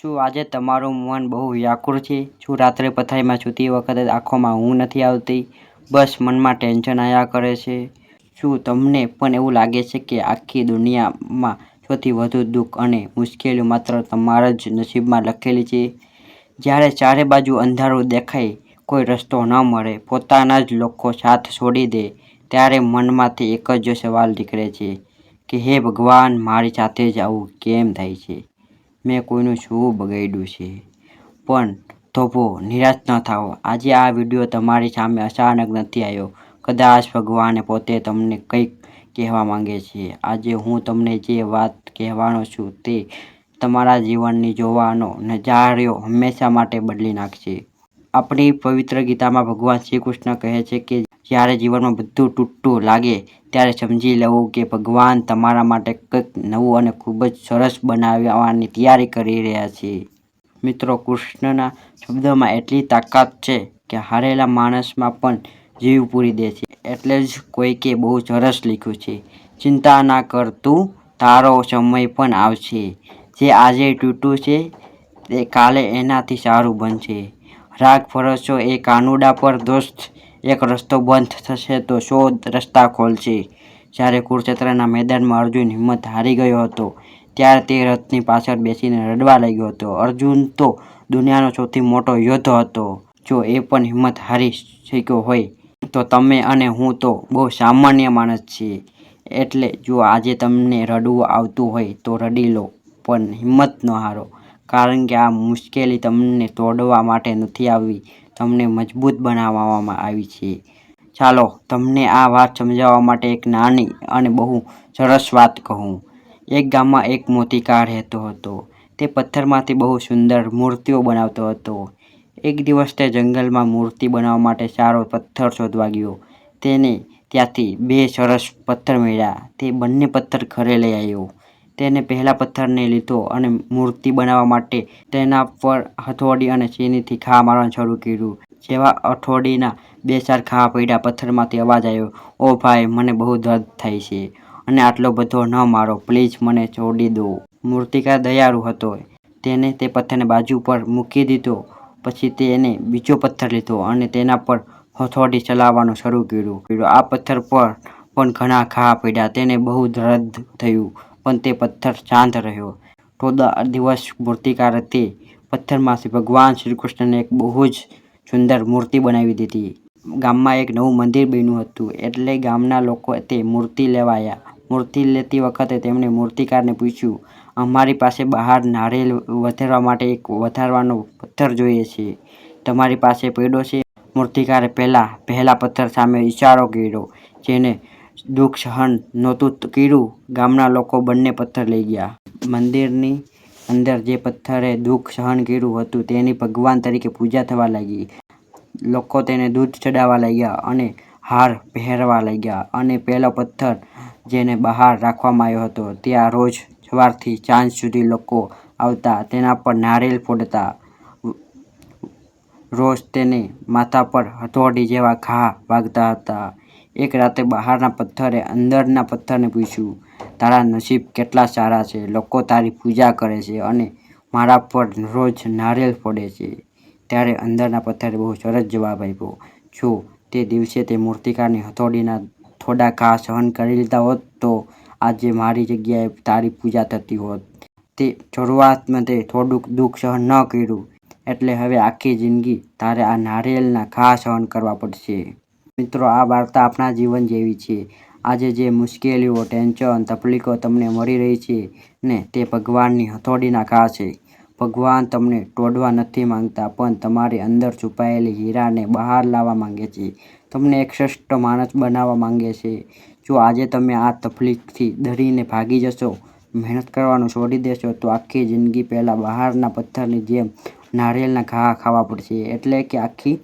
શું આજે તમારું મન બહુ વ્યાકુળ છે? શું રાત્રે પથારીમાં સૂતી વખતે આંખોમાં ઊંઘ નથી આવતી? બસ મનમાં ટેન્શન આવ્યા કરે છે? શું તમને પણ એવું લાગે છે કે આખી દુનિયામાં સૌથી વધુ દુઃખ અને મુશ્કેલીઓ માત્ર તમારા જ નસીબમાં લખેલી છે? જ્યારે ચારે બાજુ અંધારું દેખાય, કોઈ રસ્તો ન મળે, પોતાના જ લોકો સાથ છોડી દે, ત્યારે મનમાંથી એક જ સવાલ નીકળે છે કે હે ભગવાન, મારી સાથે જ આવું કેમ થાય છે? મેં કોઈનું શું બગાડ્યું છે? પણ થોભો, નિરાશ ન થાઓ. આજે આ વિડીયો તમારી સામે અચાનક નથી આવ્યો. કદાચ ભગવાન પોતે તમને કંઈક કહેવા માંગે છે. આજે હું તમને જે વાત કહેવાનો છું તે તમારા જીવનની જોવાનો નજારો હંમેશા માટે બદલી નાખશે. આપણી પવિત્ર ગીતામાં ભગવાન શ્રી કૃષ્ણ કહે છે કે જ્યારે જીવનમાં બધું તૂટતું લાગે ત્યારે સમજી લેવું કે ભગવાન તમારા માટે કંઈક નવું અને ખૂબ જ સરસ બનાવવાની તૈયારી કરી રહ્યા છે. મિત્રો, કૃષ્ણના શબ્દોમાં એટલી તાકાત છે કે હારેલા માણસમાં પણ જીવ પૂરી દે છે. એટલે જ કોઈકે બહુ સરસ લખ્યું છે, ચિંતા ના કર તું, તારો સમય પણ આવશે. જે આજે તૂટ્યું છે તે કાલે એનાથી સારું બનશે. રાગ ભરોસો એ કાનુડા પર દોસ્ત, એક રસ્તો બંધ થશે તો 100 રસ્તા ખોલશે. જ્યારે કુરુક્ષેત્રના મેદાનમાં અર્જુન હિંમત હારી ગયો હતો ત્યારે તે રથની પાછળ બેસીને રડવા લાગ્યો હતો. અર્જુન તો દુનિયાનો સૌથી મોટો યોદ્ધા હતો. જો એ પણ હિંમત હારી શક્યો હોય તો તમે અને હું તો બહુ સામાન્ય માણસ છીએ. એટલે જો આજે તમને રડવું આવતું હોય તો રડી લો, પણ હિંમત ન હારો. કારણ કે આ મુશ્કેલી તમને તોડવા માટે નથી આવી, તમને મજબૂત બનાવવામાં આવી છે. ચાલો તમને આ વાત સમજાવવા માટે એક નાની અને બહુ સરસ વાત કહું. એક ગામમાં એક મોતીકાર રહેતો હતો. તે પથ્થરમાંથી બહુ સુંદર મૂર્તિઓ બનાવતો હતો. એક દિવસ તે જંગલમાં મૂર્તિ બનાવવા માટે સારો પથ્થર શોધવા ગયો. તેને ત્યાંથી 2 સરસ પથ્થર મળ્યા. તે બંને પથ્થર ઘરે લઈ આવ્યો. તેને પહેલા પથ્થરને લીધો અને મૂર્તિ બનાવવા માટે તેના પર હથોડી અને ચીનીથી ઘા મારવાનું શરૂ કર્યું. જેવા હથોડીના 2-4 ઘા પડ્યા, પથ્થરમાંથી અવાજ આવ્યો, ઓ ભાઈ, મને બહુ દર્દ થાય છે અને આટલો બધો ન મારો, પ્લીઝ મને છોડી દો. મૂર્તિકાર દયાળુ હતો. તેને તે પથ્થરને બાજુ પર મૂકી દીધો. પછી તેને બીજો પથ્થર લીધો અને તેના પર હથોડી ચલાવવાનું શરૂ કર્યું. આ પથ્થર પર પણ ઘણા ઘા પડ્યા. તેને બહુ દર્દ થયું, પણ તે પથ્થર શાંત રહ્યો. થોડા દિવસ મૂર્તિકારે તે પથ્થરમાંથી ભગવાન શ્રી કૃષ્ણની એક બહુ જ સુંદર મૂર્તિ બનાવી દીધી. ગામમાં એક નવું મંદિર બન્યું હતું, એટલે ગામના લોકો તે મૂર્તિ લેવા આવ્યા. મૂર્તિ લેતી વખતે તેમણે મૂર્તિકારને પૂછ્યું, અમારી પાસે બહાર નારિયેળ વધારવા માટે એક વધારવાનો પથ્થર જોઈએ છે, તમારી પાસે પડ્યો છે? મૂર્તિકારે પહેલા પથ્થર સામે ઇશારો કર્યો, જેને દુઃખ સહન નહોતું કર્યું. ગામના લોકો બંને પથ્થર લઈ ગયા. મંદિરની અંદર જે પથ્થરે દુઃખ સહન કર્યું હતું તેની ભગવાન તરીકે પૂજા થવા લાગી. લોકો તેને દૂધ ચડાવવા લાગ્યા અને હાર પહેરવા લાગ્યા. અને પેલો પથ્થર જેને બહાર રાખવામાં આવ્યો હતો ત્યાં રોજ સવારથી સાંજ સુધી લોકો આવતા, તેના પર નારિયેળ ફોડતા. રોજ તેને માથા પર હથોડી જેવા ઘા વાગતા હતા. એક રાતે બહારના પથ્થરે અંદરના પથ્થરને પૂછ્યું, તારા નસીબ કેટલા સારા છે, લોકો તારી પૂજા કરે છે અને મારા પર રોજ નારિયેળ ફોડે છે. ત્યારે અંદરના પથ્થરે બહુ સરસ જવાબ આપ્યો, જો તે દિવસે તે મૂર્તિકારની હથોડીના થોડા ઘા સહન કરી લીધા હોત તો આજે મારી જગ્યાએ તારી પૂજા થતી હોત. તે શરૂઆતમાં તે થોડુંક દુઃખ સહન ન કર્યું, એટલે હવે આખી જિંદગી તારે આ નારિયેળના ઘા સહન કરવા પડશે. મિત્રો, આ વાર્તા આપણા જીવન જેવી છે. આજે જે મુશ્કેલીઓ, ટેન્શન, તકલીફો તમને મળી રહી છે ને, તે ભગવાનની હથોડીના ઘા છે. ભગવાન તમને તોડવા નથી માંગતા, પણ તમારી અંદર છુપાયેલી હીરાને બહાર લાવવા માંગે છે. તમને એક શ્રેષ્ઠ માણસ બનાવવા માંગે છે. જો આજે તમે આ તકલીફથી ડરીને ભાગી જશો, મહેનત કરવાનું છોડી દેશો, તો આખી જિંદગી પેલા બહારના પથ્થરની જેમ નારિયેળના ઘા ખાવા પડશે. એટલે કે આખી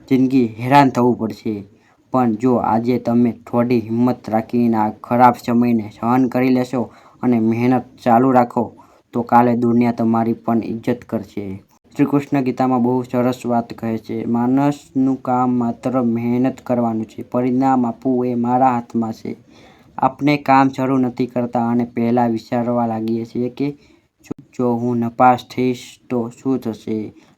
જિંદગી હેરાન થવું પડશે. પણ જો આજે તમે થોડી હિંમત રાખીને આ ખરાબ સમયને સહન કરી લેશો અને મહેનત ચાલુ રાખો, તો કાલે દુનિયા તમારી પણ ઇજ્જત કરશે. શ્રી કૃષ્ણ ગીતામાં બહુ સરસ વાત કહે છે, માણસનું કામ માત્ર મહેનત કરવાનું છે, પરિણામ આપવું એ મારા હાથમાં છે. આપણે કામ શરૂ નથી કરતા અને પહેલા વિચારવા લાગીએ છીએ કે જો હું નપાસ થઈશ તો શું થશે?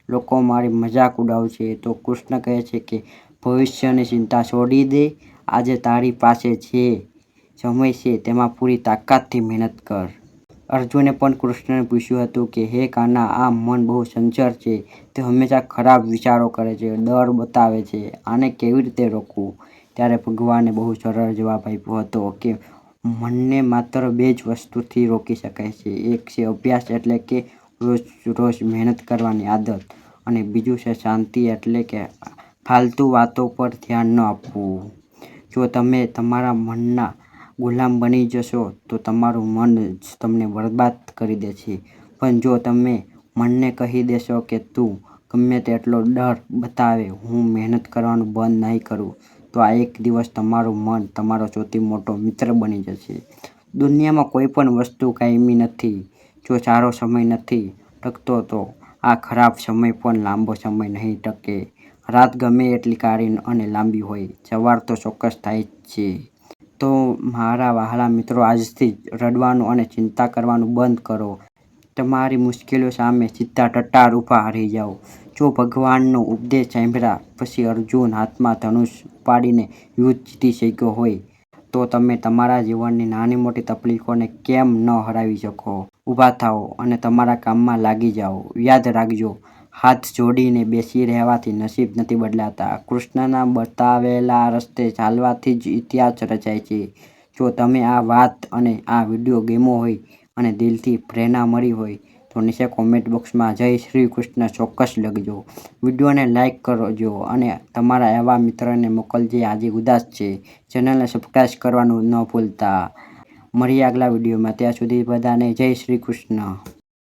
લોકો મારી મજાક ઉડાવશે. તો કૃષ્ણ કહે છે કે ભવિષ્યની ચિંતા છોડી દે. આજે તારી પાસે જે સમય છે તેમાં પૂરી તાકાતથી મહેનત કર. અર્જુને પણ કૃષ્ણને પૂછ્યું હતું કે હે કાન્હા, આ મન બહુ ચંચળ છે. તે હંમેશા ખરાબ વિચારો કરે છે, ડર બતાવે છે. આને કેવી રીતે રોકવું? ત્યારે ભગવાને બહુ સરળ જવાબ આપ્યો હતો કે મનને માત્ર બે જ વસ્તુથી રોકી શકાય છે. એક છે અભ્યાસ એટલે કે રોજ મહેનત કરવાની આદત, અને બીજું છે શાંતિ એટલે કે ફાલતુ વાતો પર ધ્યાન ન આપવું. જો તમે તમારા મનના ગુલામ બની જશો તો તમારું મન જ તમને બરબાદ કરી દેશે. પણ જો તમે મનને કહી દેશો કે તું ગમે તેટલો ડર બતાવે, હું મહેનત કરવાનું બંધ નહીં કરું, તો એક દિવસ તમારું મન તમારો સૌથી મોટો મિત્ર બની જશે. દુનિયામાં કોઈ પણ વસ્તુ કાયમી નથી. જો સારો સમય નથી ટકતો તો આ ખરાબ સમય પણ લાંબો સમય નહીં ટકે. રાત ગમે એટલી કાળી અને લાંબી હોય, સવાર તો ચોક્કસ થાય જ છે. તો મારા વહાલા મિત્રો, આજથી જ રડવાનું અને ચિંતા કરવાનું બંધ કરો. તમારી મુશ્કેલીઓ સામે સીધા ટટ્ટાર ઊભા રહી જાઓ. જો ભગવાનનો ઉપદેશ સાંભળ્યા પછી અર્જુન હાથમાં ધનુષ ઉપાડીને યુદ્ધ જીતી શક્યો હોય, તો તમે તમારા જીવનની નાની મોટી તકલીફોને કેમ ન હરાવી શકો? ઊભા થાઓ અને તમારા કામમાં લાગી જાઓ. યાદ રાખજો, હાથ જોડીને બેસી રહેવાથી નસીબ નથી બદલાતા. કૃષ્ણના બતાવેલા રસ્તે ચાલવાથી જ ઇતિહાસ રચાય છે. જો તમે આ વાત અને આ વિડીયો ગમ્યો હોય અને દિલથી પ્રેરણા મળી હોય તો નીચે કોમેન્ટ બોક્સમાં જય શ્રી કૃષ્ણ ચોક્કસ લખજો. વિડીયોને લાઇક કરજો અને તમારા એવા મિત્રને મોકલજો જે આજે ઉદાસ છે. ચેનલને સબસ્ક્રાઇબ કરવાનું ન ભૂલતા. મળીએ આગલા વિડીયોમાં. ત્યાં સુધી બધાને જય શ્રી કૃષ્ણ.